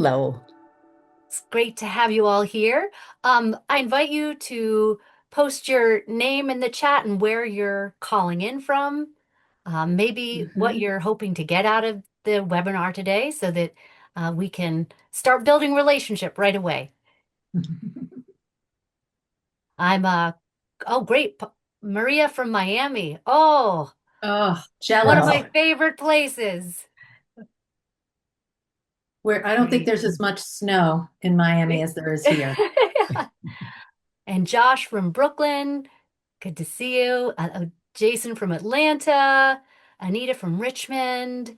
Hello. It's great to have you all here. I invite you to post your name in the chat and where you're calling in from, maybe what Mhm. you're hoping to get out of the webinar today so that we can start building relationship right away. I'm oh great, Maria from Miami. Oh, Oh, one of my jealous. favorite places. Where I don't think Great. there's as much snow in Miami as there is here. And Josh from Brooklyn. Good to see you. Jason from Atlanta, Anita from Richmond,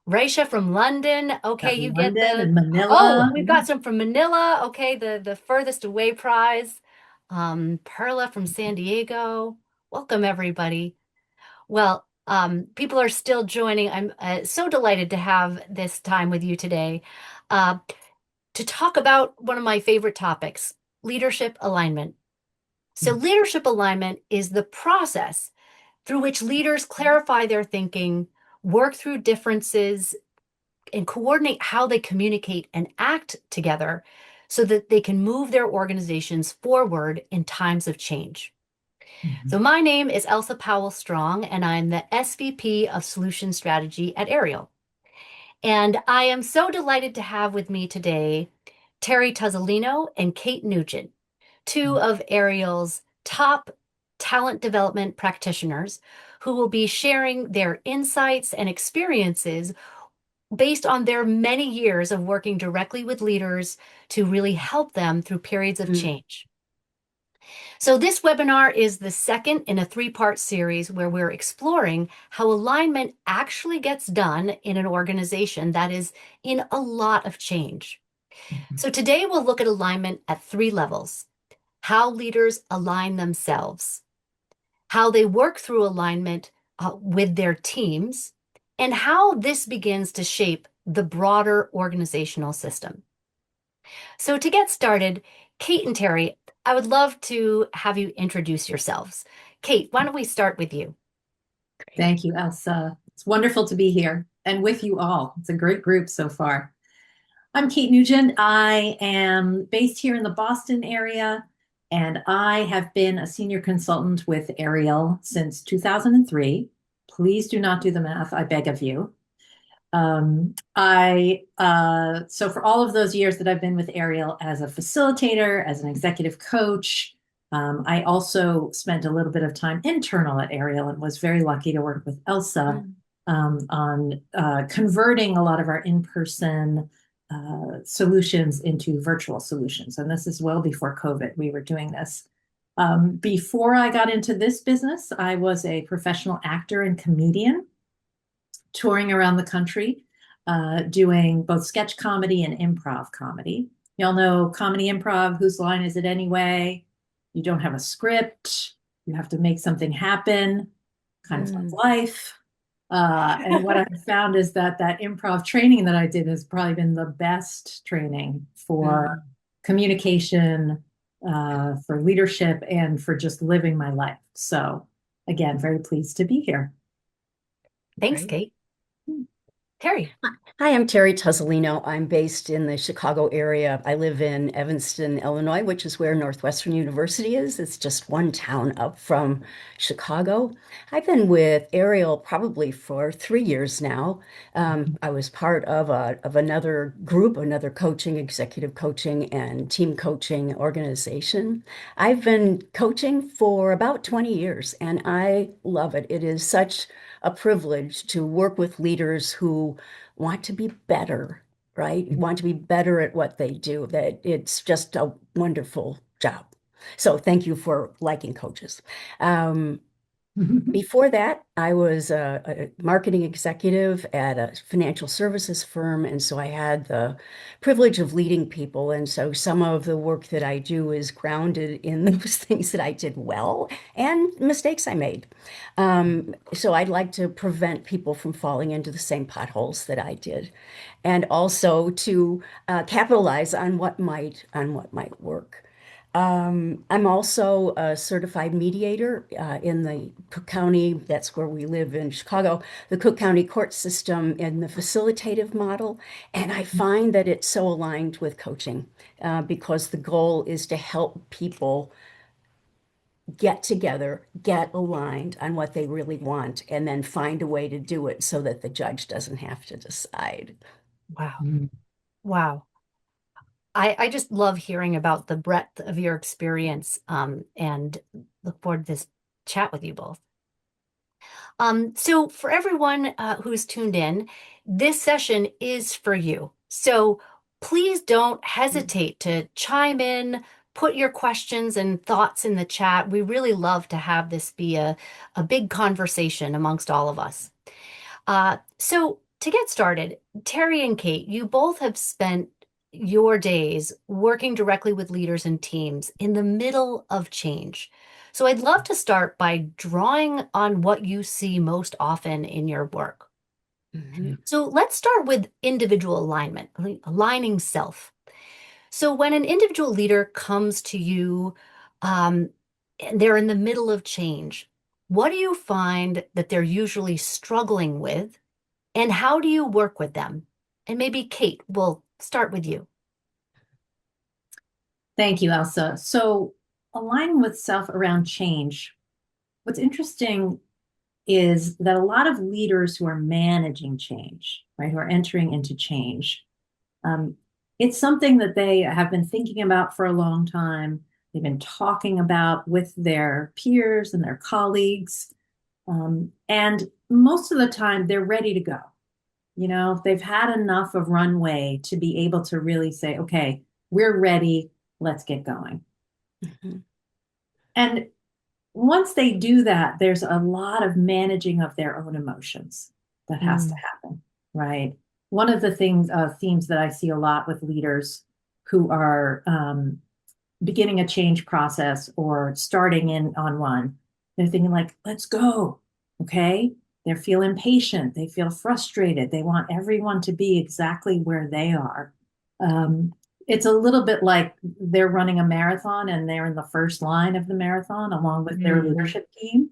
Raisha from London. Okay, Got you get London the, and oh, Manila. we've got some from Manila. Okay, the furthest away prize. Perla from San Diego. Welcome, everybody. Well, people are still joining. I'm so delighted to have this time with you today uh, to talk about one of my favorite topics, leadership alignment. So, leadership alignment is the process through which leaders clarify their thinking, work through differences, and coordinate how they communicate and act together so that they can move their organizations forward in times of change. So, Mhm. my name is Elsa Powell Strong, and I'm the SVP of Solution Strategy at Ariel. And I am so delighted to have with me today Terry Tuzollino and Kate Nugent, two of Ariel's top talent development practitioners who will be sharing their insights and experiences based on their many years of working directly with leaders to really help them through periods of Mm. change. So, this webinar is the second in a three-part series where we're exploring how alignment actually gets done in an organization that is in a lot of change. So, today we'll look at alignment at three levels: how leaders align themselves, how they work through alignment with their teams, and how this begins to shape the broader organizational system. So, to get started, Kate and Terry, I would love to have you introduce yourselves. Kate, why don't we start with you? Thank you, Elsa. It's wonderful to be here and with you all. It's a great group so far. I'm Kate Nugent. I am based here in the Boston area, and I have been a senior consultant with Ariel since 2003. Please do not do the math, I beg of you. So for all of those years that I've been with Ariel as a facilitator, as an executive coach, I also spent a little bit of time internal at Ariel and was very lucky to work with Elsa Mm. on converting a lot of our in-person solutions into virtual solutions. And this is well before COVID, we were doing this. Before I got into this business, I was a professional actor and comedian touring around the country, doing both sketch comedy and improv comedy. Y'all know comedy improv, whose line is it anyway? You don't have a script, you have to make something happen, kind of like Mm. life. And what I've found is that that improv training that I did has probably been the best training for Mm. communication, for leadership, and for just living my life. So, again, very pleased to be here. Thanks, Great. Kate. Terry. Hi, I'm Terry Tuzollino. I'm based in the Chicago area. I live in Evanston, Illinois, which is where Northwestern University is. It's just one town up from Chicago. I've been with Ariel probably for 3 years now. I was part of another group, another coaching, executive coaching, and team coaching organization. I've been coaching for about 20 years, and I love it. It is such a privilege to work with leaders who want to be better, right? Want to be better at what they do. That it's just a wonderful job. So thank you for liking coaches. Um, Before that, I was a marketing executive at a financial services firm, and so I had the privilege of leading people. And so some of the work that I do is grounded in those things that I did well and mistakes I made. So I'd like to prevent people from falling into the same potholes that I did, and also to capitalize on what might work. I'm also a certified mediator in the Cook County, that's where we live in Chicago, the Cook County court system in the facilitative model. And I find that it's so aligned with coaching because the goal is to help people get together, get aligned on what they really want, and then find a way to do it so that the judge doesn't have to decide. Wow. Mm. Wow. I just love hearing about the breadth of your experience and look forward to this chat with you both. So for everyone who's tuned in, this session is for you. So please don't hesitate to chime in, put your questions and thoughts in the chat. We really love to have this be a big conversation amongst all of us. So to get started, Terry and Kate, you both have spent your days working directly with leaders and teams in the middle of change. So I'd love to start by drawing on what you see most often in your work. Mhm. So let's start with individual alignment, aligning self. So when an individual leader comes to you, and they're in the middle of change, what do you find that they're usually struggling with? And how do you work with them? And maybe Kate, we'll start with you. Thank you, Elsa. So aligning with self around change, what's interesting is that a lot of leaders who are managing change, right, who are entering into change, um, it's something that they have been thinking about for a long time. They've been talking about with their peers and their colleagues. And most of the time, they're ready to go. You know, they've had enough of runway to be able to really say, okay, we're ready, let's get going. Mhm. And once they do that, there's a lot of managing of their own emotions that has to happen, right? One of the themes that I see a lot with leaders who are beginning a change process or starting in on one, they're thinking like, let's go, okay? They feel impatient, they feel frustrated, they want everyone to be exactly where they are. Um, it's a little bit like they're running a marathon and they're in the first line of the marathon along with their leadership team,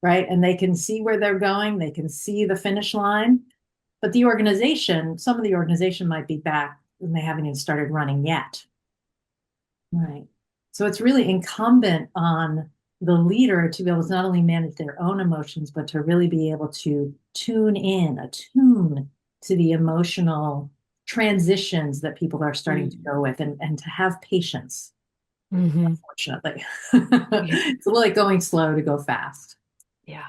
right? And they can see where they're going, they can see the finish line. But the organization, some of the organization might be back and they haven't even started running yet. Right. So it's really incumbent on the leader to be able to not only manage their own emotions, but to really be able to attune to the emotional transitions that people are starting to go with and to have patience, unfortunately. It's a little like going slow to go fast. Yeah.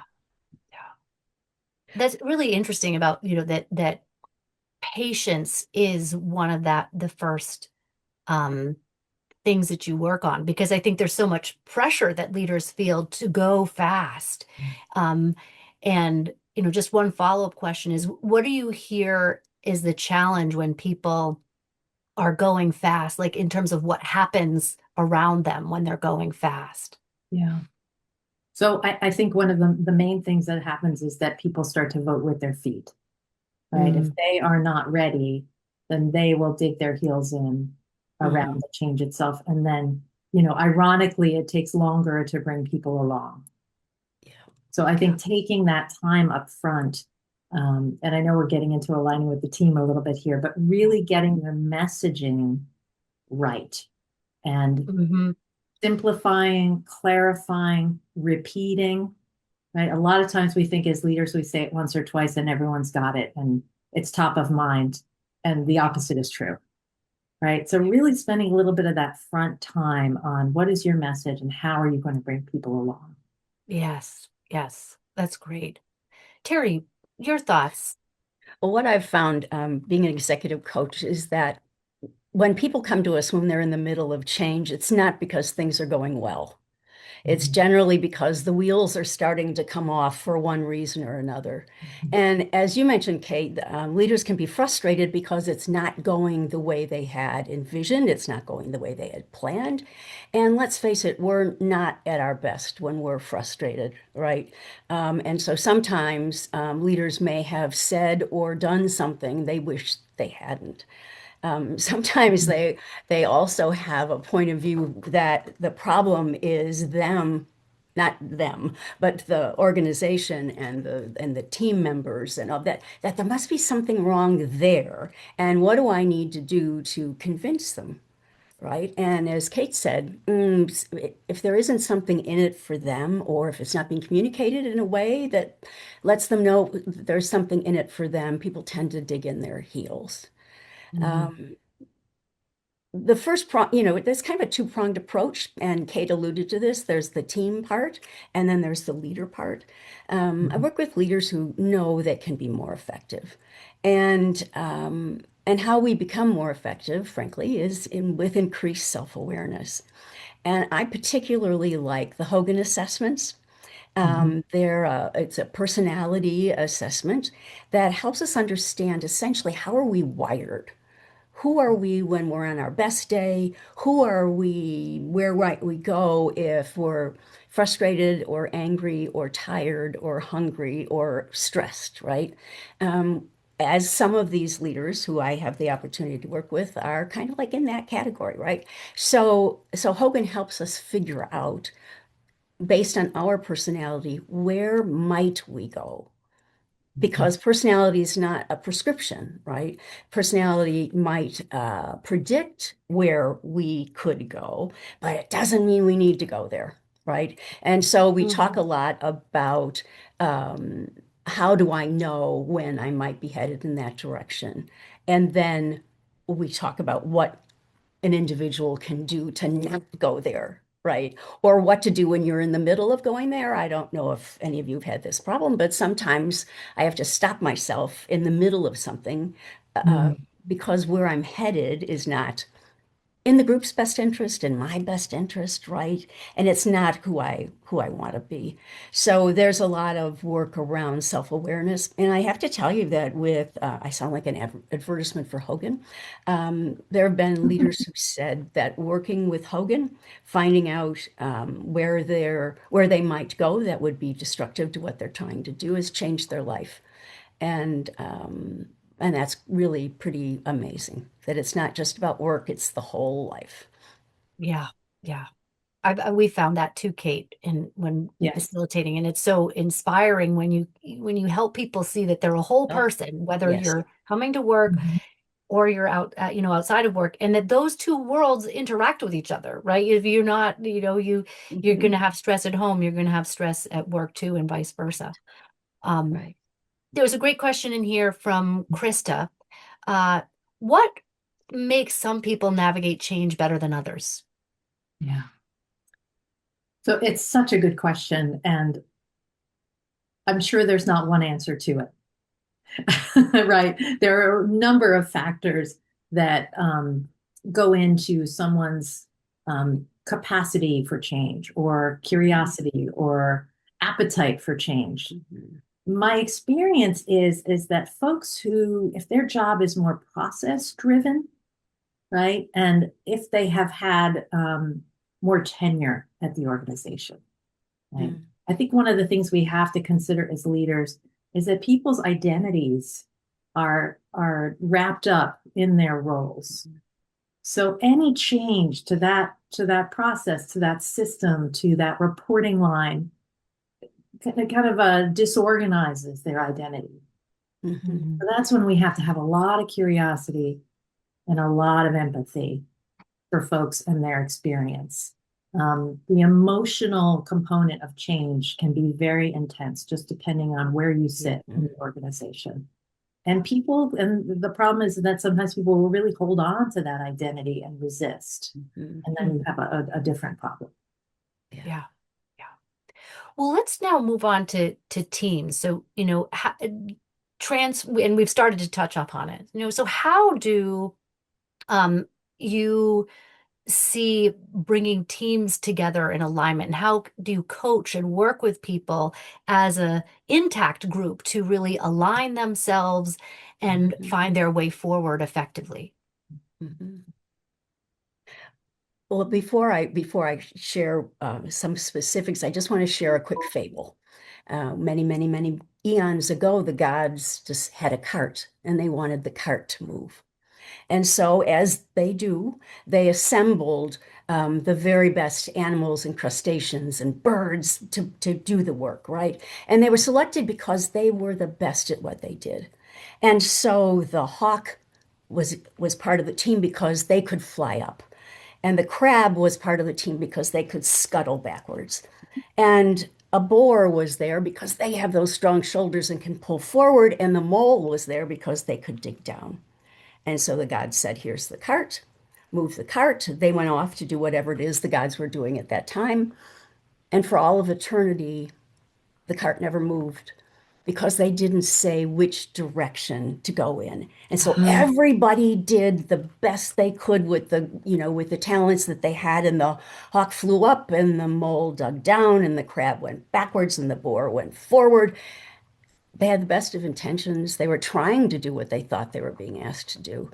That's really interesting about, that patience is one of the first things that you work on, because I think there's so much pressure that leaders feel to go fast. And, just one follow-up question is, what do you hear is the challenge when people are going fast, like in terms of what happens around them when they're going fast? Yeah. So I think one of the main things that happens is that people start to vote with their feet, right? If they are not ready, then they will dig their heels in around the change itself. And then, ironically, it takes longer to bring people along. Yeah. So I think taking that time up front, and I know we're getting into aligning with the team a little bit here, but really getting their messaging right and simplifying, clarifying, repeating, right? A lot of times we think as leaders, we say it once or twice and everyone's got it and it's top of mind. And the opposite is true, right? So really spending a little bit of that front time on what is your message and how are you going to bring people along? Yes, that's great. Terry, your thoughts? Well, what I've found being an executive coach is that when people come to us when they're in the middle of change, it's not because things are going well. It's generally because the wheels are starting to come off for one reason or another. And as you mentioned, Kate, leaders can be frustrated because it's not going the way they had envisioned. It's not going the way they had planned. And let's face it, we're not at our best when we're frustrated, right? And so sometimes leaders may have said or done something they wish they hadn't. Sometimes they also have a point of view that the problem is them, not them, but the organization and the team members and all that, that there must be something wrong there. And what do I need to do to convince them? Right. And as Kate said, if there isn't something in it for them, or if it's not being communicated in a way that lets them know there's something in it for them, people tend to dig in their heels. The first prong, there's kind of a two-pronged approach, and Kate alluded to this. There's the team part, and then there's the leader part. I work with leaders who know they can be more effective, and how we become more effective, frankly, is with increased self-awareness. And I particularly like the Hogan assessments. It's a personality assessment that helps us understand essentially how are we wired. Who are we when we're on our best day? Who are we, where might we go if we're frustrated or angry or tired or hungry or stressed, right? As some of these leaders who I have the opportunity to work with are kind of like in that category, right? So Hogan helps us figure out, based on our personality, where might we go? Because personality is not a prescription, right? Personality might predict where we could go, but it doesn't mean we need to go there, right? And so we talk a lot about how do I know when I might be headed in that direction? And then we talk about what an individual can do to not go there, right? Or what to do when you're in the middle of going there. I don't know if any of you have had this problem, but sometimes I have to stop myself in the middle of something because where I'm headed is not in the group's best interest, in my best interest, right? And it's not who I want to be. So there's a lot of work around self-awareness. And I have to tell you that I sound like an advertisement for Hogan. There have been leaders who said that working with Hogan, finding out where they might go that would be destructive to what they're trying to do, has changed their life. And that's really pretty amazing that it's not just about work, it's the whole life. Yeah. Yeah. We found that too, Kate, when facilitating, and it's so inspiring when you help people see that they're a whole person, whether Yes. you're coming to work or you're out, outside of work, and that those two worlds interact with each other, right? If you're not, you're going to have stress at home, you're going to have stress at work too, and vice versa. Right. There was a great question in here from Krista. What makes some people navigate change better than others? Yeah. So it's such a good question, and I'm sure there's not one answer to it. Right? There are a number of factors that go into someone's capacity for change, or curiosity, or appetite for change. My experience is that folks who, if their job is more process driven, right, and if they have had more tenure at the organization, right? I think one of the things we have to consider as leaders is that people's identities are wrapped up in their roles. So any change to that process, to that system, to that reporting line, kind of disorganizes their identity. So that's when we have to have a lot of curiosity and a lot of empathy for folks and their experience. The emotional component of change can be very intense, just depending on where you sit in the organization. And the problem is that sometimes people will really hold on to that identity and resist. And then you have a different problem. Yeah. Well, let's now move on to teams. So, and we've started to touch upon it. So how do you see bringing teams together in alignment, and how do you coach and work with people as a intact group to really align themselves and find their way forward effectively? Well, before I share some specifics, I just want to share a quick fable. Many eons ago, the gods just had a cart, and they wanted the cart to move. And so, as they do, they assembled the very best animals and crustaceans and birds to do the work, right? And they were selected because they were the best at what they did. And so the hawk was part of the team because they could fly up. And the crab was part of the team because they could scuttle backwards. And a boar was there because they have those strong shoulders and can pull forward. And the mole was there because they could dig down. And so the gods said, here's the cart, move the cart. They went off to do whatever it is the gods were doing at that time. And for all of eternity, the cart never moved because they didn't say which direction to go in. And so everybody did the best they could with with the talents that they had. And the hawk flew up and the mole dug down and the crab went backwards and the boar went forward. They had the best of intentions. They were trying to do what they thought they were being asked to do,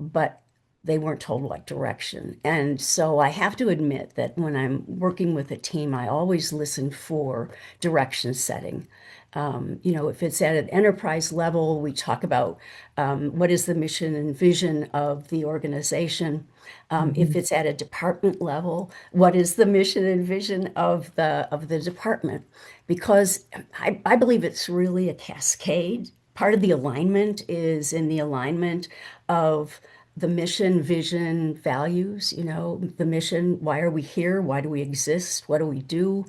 but they weren't told what direction. And so I have to admit that when I'm working with a team, I always listen for direction setting. If it's at an enterprise level, we talk about what is the mission and vision of the organization. If it's at a department level, what is the mission and vision of the department? Because I believe it's really a cascade. Part of the alignment is in the alignment of the mission, vision, values, the mission, why are we here? Why do we exist? What do we do?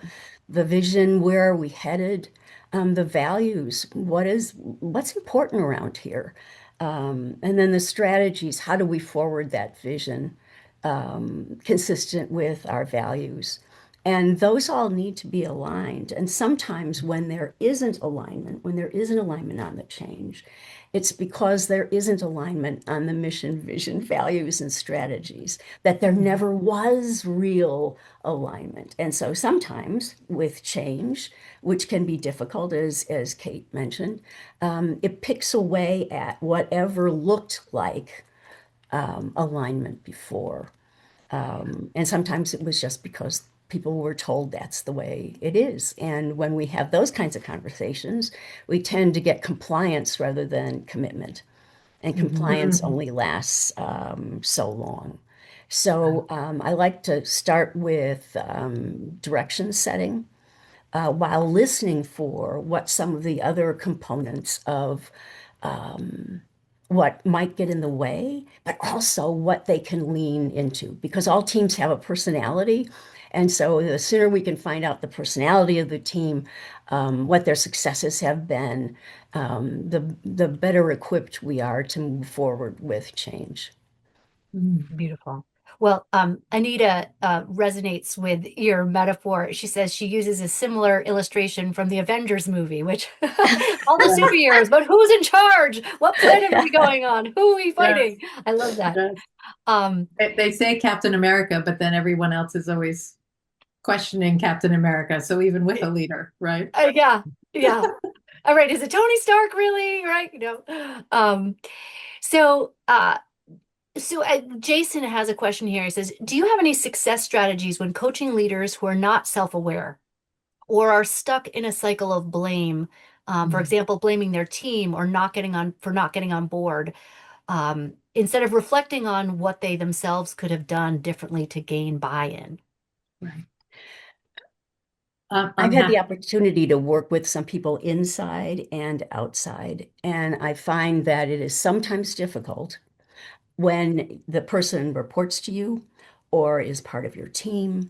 The vision, where are we headed? The values, what's important around here? And then the strategies, how do we forward that vision consistent with our values? And those all need to be aligned. And sometimes when there isn't alignment, when there isn't alignment on the change, it's because there isn't alignment on the mission, vision, values, and strategies, that there never was real alignment. And so sometimes with change, which can be difficult, as Kate mentioned, it picks away at whatever looked like alignment before. And sometimes it was just because people were told that's the way it is. And when we have those kinds of conversations, we tend to get compliance rather than commitment. And compliance only lasts so long. So I like to start with direction setting while listening for what some of the other components of what might get in the way, but also what they can lean into, because all teams have a personality. And so the sooner we can find out the personality of the team, what their successes have been, the better equipped we are to move forward with change. Beautiful. Well, Anita resonates with your metaphor. She says she uses a similar illustration from the Avengers movie, which all the superheroes, but who's in charge? What planet are we going on? Who are we fighting? I love that. They say Captain America, but then everyone else is always questioning Captain America. So even with a leader, right? Yeah. All right. Is it Tony Stark really? Right? So Jason has a question here. He says, do you have any success strategies when coaching leaders who are not self-aware or are stuck in a cycle of blame? For example, blaming their team or not getting on board, instead of reflecting on what they themselves could have done differently to gain buy-in. Right. I've had the opportunity to work with some people inside and outside, and I find that it is sometimes difficult when the person reports to you or is part of your team,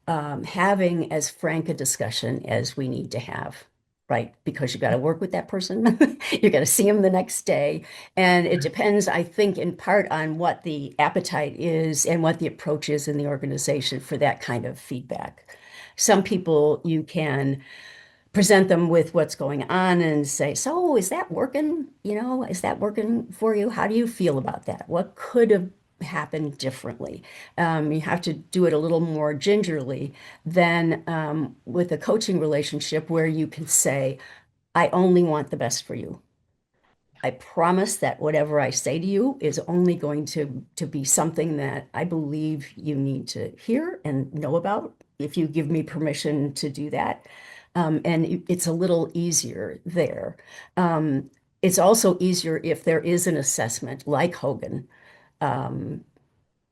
having as frank a discussion as we need to have, right? Because you got to work with that person. You got to see them the next day. And it depends, I think, in part on what the appetite is and what the approach is in the organization for that kind of feedback. Some people you can present them with what's going on and say, so is that working? Is that working for you? How do you feel about that? What could have happened differently? You have to do it a little more gingerly than with a coaching relationship where you can say, I only want the best for you. I promise that whatever I say to you is only going to be something that I believe you need to hear and know about if you give me permission to do that. And it's a little easier there. it's also easier if there is an assessment like Hogan. Um,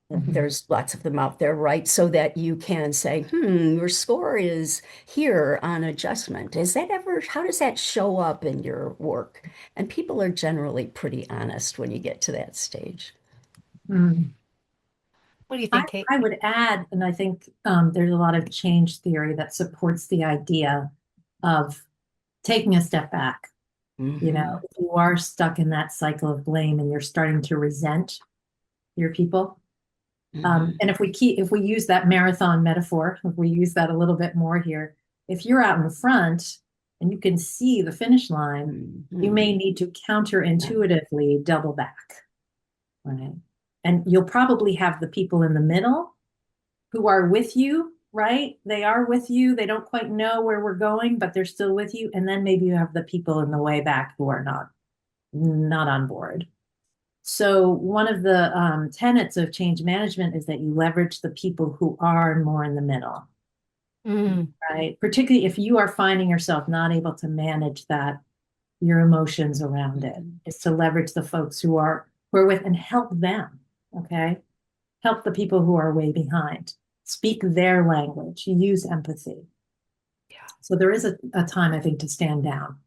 Mhm. there's lots of them out there, right? So that you can say, your score is here on adjustment. Is that ever, how does that show up in your work? And people are generally pretty honest when you get to that stage. Mm. What do you I, think, Kate? I would add, and I think there's a lot of change theory that supports the idea of taking a step back. You know, Hmm. if you are stuck in that cycle of blame and you're starting to resent your people, Hmm. and if we use that marathon metaphor, if we use that a little bit more here, if you're out in front and you can see the finish line, you may Hmm. need to counterintuitively double back, right? And you'll probably have the people in the middle who are with you, right? They are with you. They don't quite know where we're going, but they're still with you. And then maybe you have the people in the way back who are not on board. So one of the tenets of change management is that you leverage the people who are more in the middle, Mm, right? Particularly if you are finding yourself not able to manage that, your emotions around it, Hmm. is to leverage the folks who are with and help them. Okay. Help the people who are way behind. Speak their language. Use empathy. yeah. So there is a time, I think, to stand down,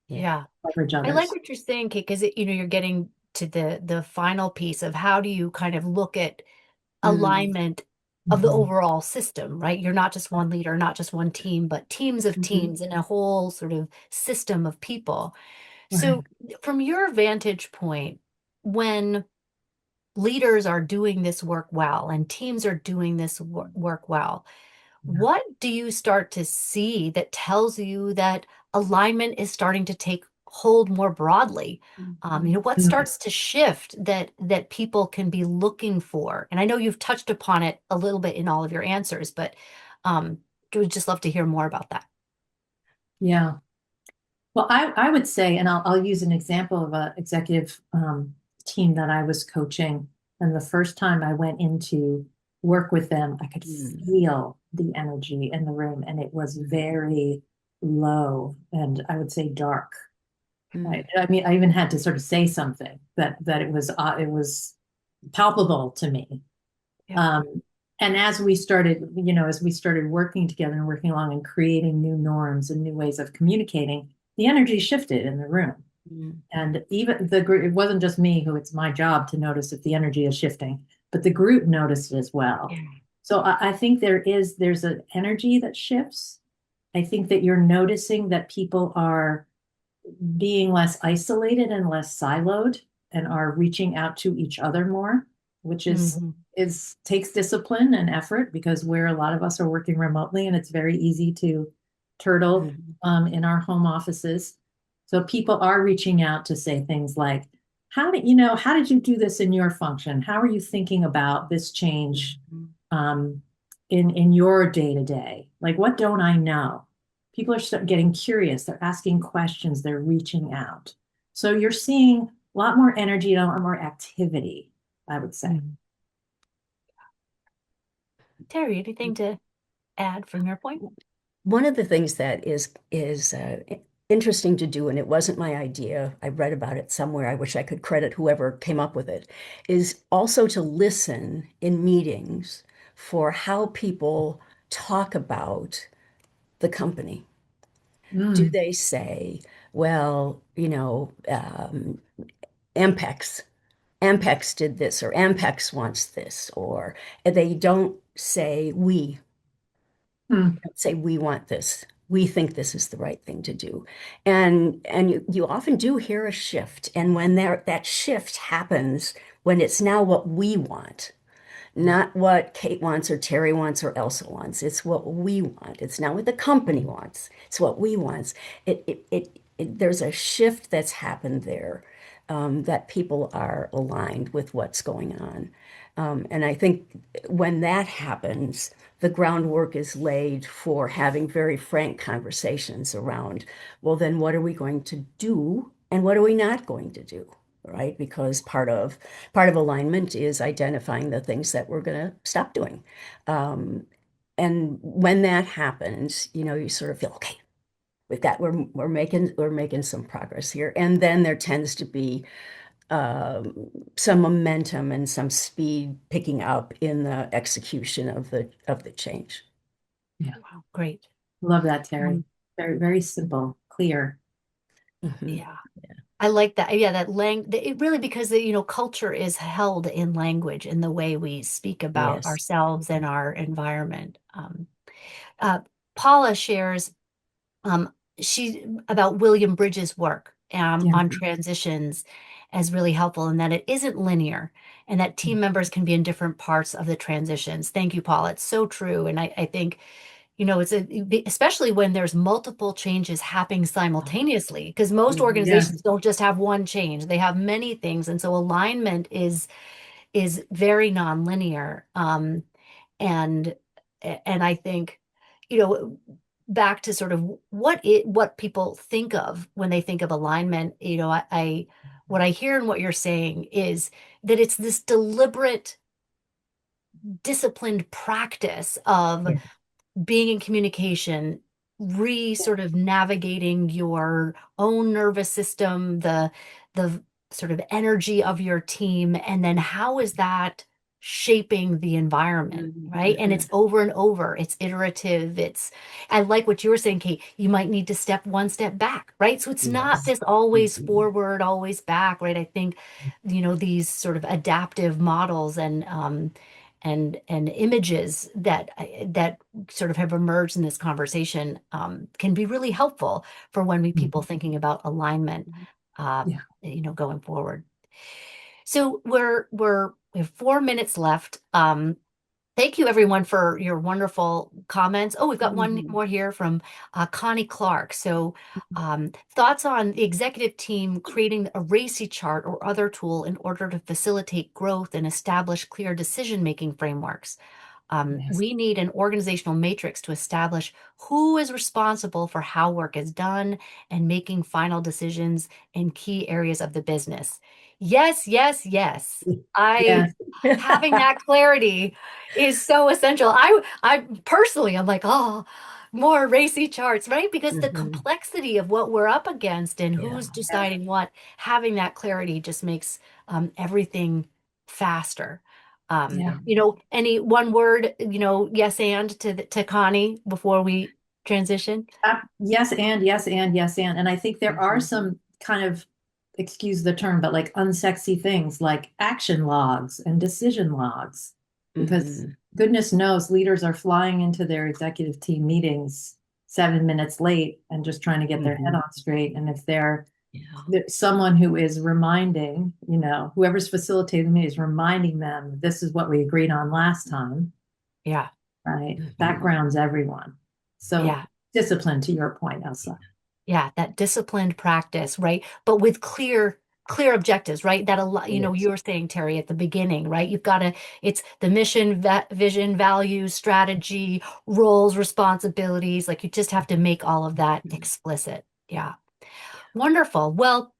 Yeah. Yeah. leverage I like others. what you're saying, Kate, because you're getting to the final piece of how do you kind of look at Mm. alignment of the Mhm. overall system, right? You're not just one leader, not just one team, but teams of Mhm. teams and a whole sort of system of people. Right. So, from your vantage point, when leaders are doing this work well and teams are doing this work well, Yeah. what do you start to see that tells you that alignment is starting to take hold more broadly? What Mhm. starts to shift that people can be looking for? And I know you've touched upon it a little bit in all of your answers, but um, would just love to hear more about that. Yeah. Well, I would say, and I'll use an example of an executive team that I was coaching. And the first time I went in to work with them, I could Mm. feel the energy in the room, and it was very low and I would say dark. Mm. I mean, I even had to sort of say something that it was palpable to me. Yeah. Um, and as we started working together and working along and creating new norms and new ways of communicating, the energy shifted in the room. Mm. And even the group, it wasn't just me who it's my job to notice if the energy is shifting, but the group noticed it as well. Yeah. So I think there's an energy that shifts. I think that you're noticing that people are being less isolated and less siloed and are reaching out to each other more, which Mhm. is takes discipline and effort because where a lot of us are working remotely and it's very easy to turtle Mm. in our home offices. So people are reaching out to say things like, how did you do this in your function? How are you thinking about this change Mm. um, in your day to day? Like, what don't I know? People are getting curious. They're asking questions. They're reaching out. So you're seeing a lot more energy and a lot more activity, I would say. Mhm. Terry, anything to add from your point? One of the things that is interesting to do, and it wasn't my idea, I read about it somewhere, I wish I could credit whoever came up with it, is also to listen in meetings for how people talk about the company. Do Mm, they say, well, Ampex, Ampex did this, or Ampex wants this, or they don't say we. mm, Say we want this, we think this is the right thing to do, and you often do hear a shift, and when that shift happens, when it's now what we want, not what Kate wants or Terry wants or Elsa wants, it's what we want, it's not what the company wants, it's what we want. There's a shift that's happened there, that people are aligned with what's going on. And I think when that happens, the groundwork is laid for having very frank conversations around, well, then what are we going to do and what are we not going to do? Right? Because part of alignment is identifying the things that we're going to stop doing. Um, and when that happens, you sort of feel, okay, with that, we're making some progress here. And then there tends to be some momentum and some speed picking up in the execution of the change. Yeah. Wow, great. Love that, Terry. Um, Very, very simple, clear. Mhm. Yeah. I like that. Yeah, that it really, because culture is held in language, in the way we speak about Yes. ourselves and our environment. Uh, Paula shares she about William Bridges' work Yeah. on transitions as really helpful, and that it isn't linear, and that team members can be in different parts of the transitions. Thank you, Paula. It's so true, and I think it's especially when there's multiple changes happening simultaneously, because most Yes. organizations don't just have one change, they have many things. And so alignment is very nonlinear. And I think, back to sort of what people think of when they think of alignment, I what I hear in what you're saying is that it's this deliberate, disciplined practice of Yeah. being in communication, sort of navigating your own nervous system, the sort of energy of your team, and then how is that shaping the environment, right? And it's over and over, it's iterative. I like what you were saying, Kate, you might need to step one step back, right? So it's not Yes. this always Mhm. forward, always back, right? I think, these sort of adaptive models and images that sort of have emerged in this conversation can be really helpful for when people thinking about alignment, Yeah. going forward. So we have 4 minutes left. Thank you, everyone, for your wonderful comments. Oh, we've got one more here from Connie Clark. So, thoughts on the executive team creating a RACI chart or other tool in order to facilitate growth and establish clear decision-making frameworks. Yes. We need an organizational matrix to establish who is responsible for how work is done and making final decisions in key areas of the business. Yes, yes, yes. Yes. Having that clarity is so essential. I personally, I'm like, oh, more racy charts, right? Because the Mhm. complexity of what we're up against and Yeah. who's deciding what, having that clarity just makes everything faster. Yeah. Any one word, yes and to Connie before we transition? Yes, and yes, and yes, and I think there are some kind of, excuse the term, but like unsexy things like action logs and decision logs, because Mhm. goodness knows leaders are flying into their executive team meetings 7 minutes late and just trying to get their head Mhm. on straight. And if there's Yeah. someone who is reminding, whoever's facilitating the meeting is reminding them, this is what we agreed on last time, Yeah. right? That Mhm. grounds everyone. So Yeah. discipline, to your point, Elsa. Yeah, that disciplined practice, right? But with clear objectives, right? That a lot, Yes. you were saying, Terry, at the beginning, right? It's the mission, vision, values, strategy, roles, responsibilities. Like, you just have to make all of that explicit. Yeah. Wonderful. Well,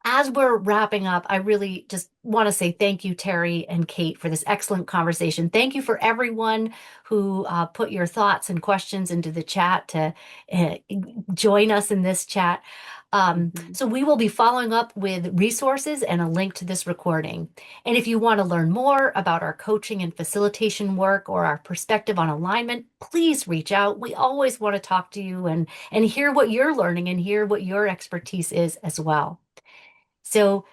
as we're wrapping up, I really just want to say thank you, Terry and Kate, for this excellent conversation. Thank you for everyone who put your thoughts and questions into the chat to uh, join us in this chat. Mhm. So we will be following up with resources and a link to this recording. And if you want to learn more about our coaching and facilitation work or our perspective on alignment, please reach out. We always want to talk to you and hear what you're learning and hear what your expertise is as well. So,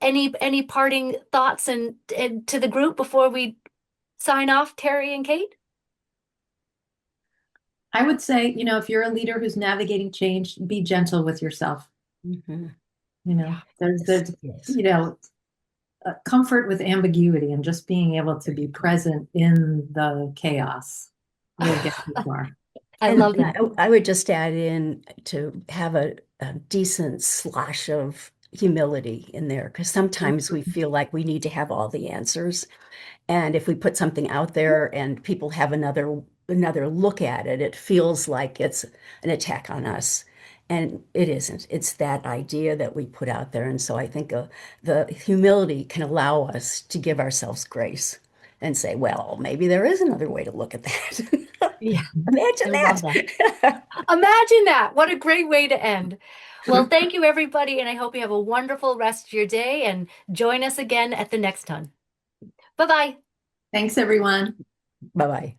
any parting thoughts and to the group before we sign off, Terry and Kate? I would say, if you're a leader who's navigating change, be gentle with yourself. Mhm. Yeah. There's, Yes. comfort with ambiguity and just being able to be present in the chaos will get you far. I And love that. I would just add in to have a decent slash of humility in there, because sometimes we feel like we need to have all the answers. And if we put something out there and people have another look at it, it feels like it's an attack on us. And it isn't. It's that idea that we put out there. And so I think the humility can allow us to give ourselves grace and say, well, maybe there is another way to look at that. Yeah, Imagine I love that. imagine that. What a great way to end. Well, thank you, everybody, and I hope you have a wonderful rest of your day and join us again at the next one. Bye-bye. Thanks, everyone. Bye-bye.